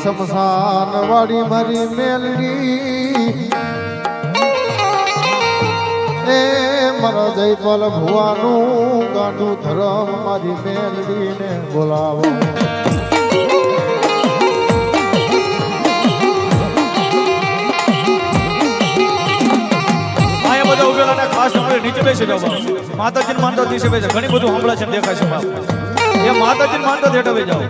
શમશાન વાળી મારી મેલડી એ મારા જયપાલ ભુવાનું ગાંડું ધરમ મારી મેલડી ને બોલાવો. ખાસ નીચે બેસી જાવ. માતાજી માનતો દિવસે બેસે ઘણી બધું સાંભળે છે દેખાય છે બાપ. એ માતાજી માનતો હેઠળ બે જાવ.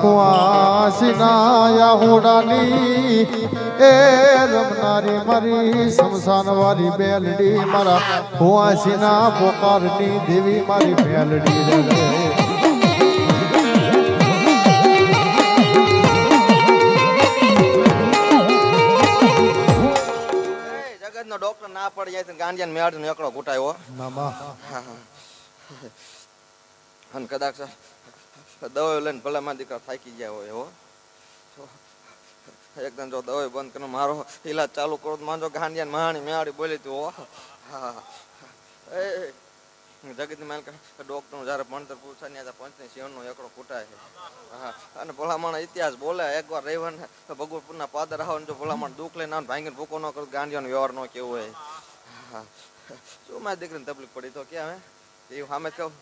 કુવાસીના હોડાની એ રમનારી મારી શમશાન વાળી બેલડી મારા કુવાસીના પોકારની દેવી મારી બેલડી રે. જગતનો ડોક્ટર ના પડી જાય તો ગાંડિયાને મેળનો એકડો ઘૂટાયો મામા અને કદાચ દવાઈ લઈને ભલા માં દીકરા થાકી ગયા હોય એવો એકદમ જો દવાઈ બંધ કરીને મારો ઈલાજ ચાલુ કરો તો માનજો ગાંડિયાને મહાણી મેળી બોલી તું જગતની માલ ડોક્ટર નું જયારે ભણતર પૂછા ને પંચની સિંહનો એકડો કૂટાય છે. હા અને ભલામણ ઇતિહાસ બોલે એકવાર રહેવાને ભગવતપુરના પાદર આવવાનું જો ભલામણ દુઃખ લઈને આવે ભાંગીને ભૂકો ન કરું ગાંડિયાનો વ્યવહાર ન કેવું હોય. હા શું મારી દીકરીને તકલીફ પડી તો ક્યાં હે એવું સામે કહું.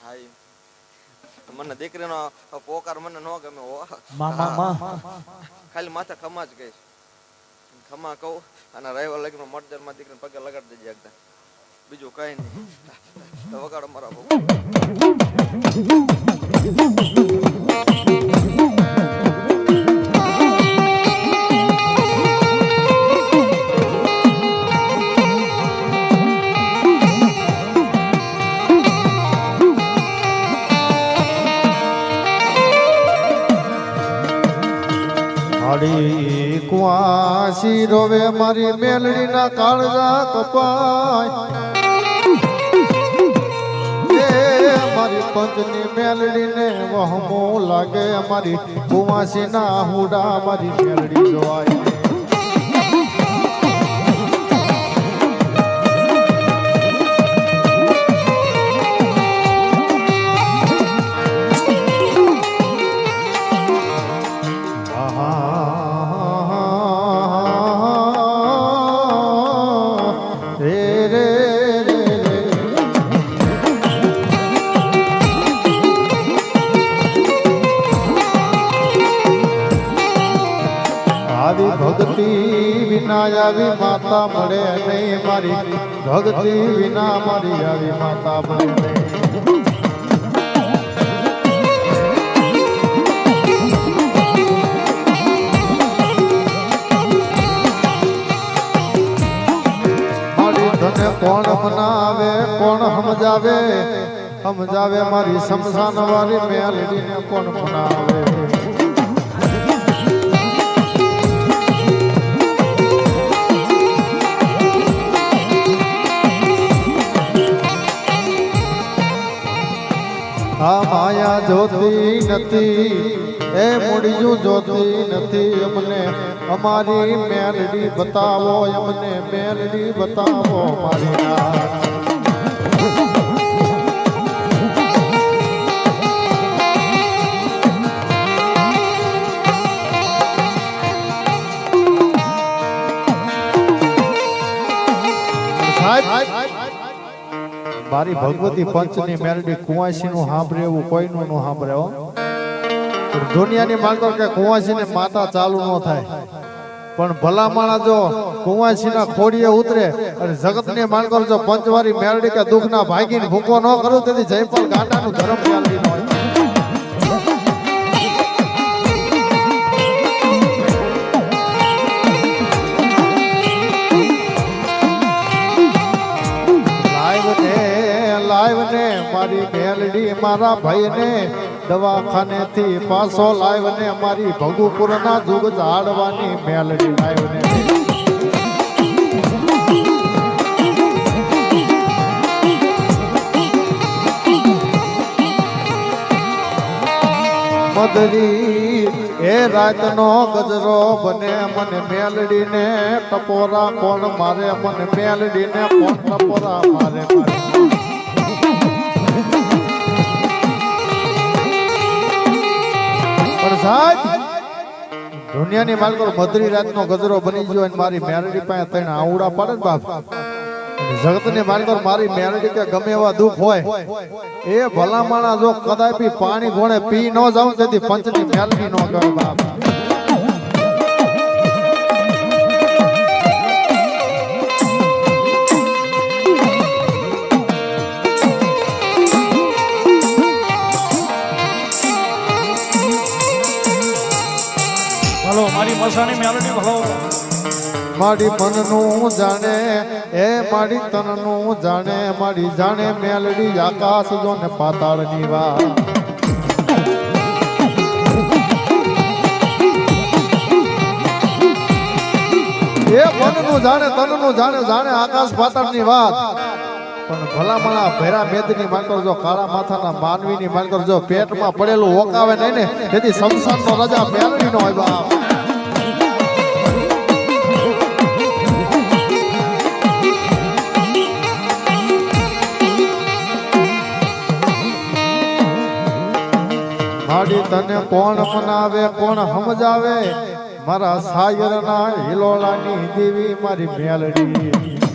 હા મને દીકરીનો પોકાર મને ન ગમે ખાલી માથે ખમા જ ગઈશ ખમા કહું અને રહેવા લગીમાં મર્જરમાં દીકરીને પગે લગાડી દેજે એકદમ બીજું કઈ નહીં વગાડો મારા બહુ. કુવાસી રોવે મારી મેલડી ના કાળજા કપાય મારી પંચની મેલડી ને વહમો લાગે મારી કુવાસી ના હુડા મારી મેલડી જોવાય. ભક્તિ વિના આવી માતા મળે નહીં મારી ભક્તિ વિના મારી આવી માતા મળે નહીં. મારી ધને કોણ મનાવે કોણ સમજાવે સમજાવે મારી શમશાન વાળી મેલડીને કોણ મનાવે. આ માયા જોતી નથી એ મૂળિયું જોતી નથી અમને અમારી મેલડી બતાવો અમને મેલડી બતાવો મારી મારી ભગવતી પંચની મેલડી કુંવાસી નું સાંભળે એવું કોઈનું ન સાંભળે. દુનિયાની માનતો કે કુંવાસી ને માતા ચાલુ ન થાય પણ ભલા માણસ જો કુંવાસી ના ખોડીએ ઉતરે અને જગત ની માનતો જો પંચવારી મેલડી કે દુઃખ ના ભાગીને ભૂકો ન કરું તેથી જયપાલ ગાંડાનું ધર્મ મેલડી ન હોય. મેલડી મારા ભાઈને દવાખાનેથી પાછો લાવ્યો ને મારી ભગુપુરના જુગ ઝાડવાની મેલડી લાવ્યો ને મધરી એ રાતનો ગજરો બને મને મેલડીને ટપોરા કોણ મારે મને મેલડીને કોણ ટપોરા મારે પણ સાહેબ દુનિયાની માલકો મધરી રાતનો ગજરો બની ગયો અને મારી મેલડી પાસે તને આવડા પડે ને બાપ જગતની માલકો મારી મેલડી કે ગમે એવા દુઃખ હોય એ ભલામણા જો કદાપી પાણી ઘોડે પી ન જાઉં તેથી પંચની મેલડી નો કહે બાપ હલો મારી મસાણી મેલડી હલો મારી મનનું જાણે એ મારી તનનું જાણે મારી જાણે મેલડી આકાશ જો ને પાતાળની વાત એ મનનું જાણે તનનું જાણે જાણે આકાશ પાતાળની વાત પણ ભલામણા ભેરા મેદની માનકર જો કાળા માથાના માનવીની માનકર જો પેટમાં પડેલું ઓકાવે નહીં ને તેથી સંસારનો રજા મેલડીનો હોય બાપ માડી તને કોણ મનાવે કોણ સમજાવે મારા સાયરના હિલોળાની દેવી મારી મેલડી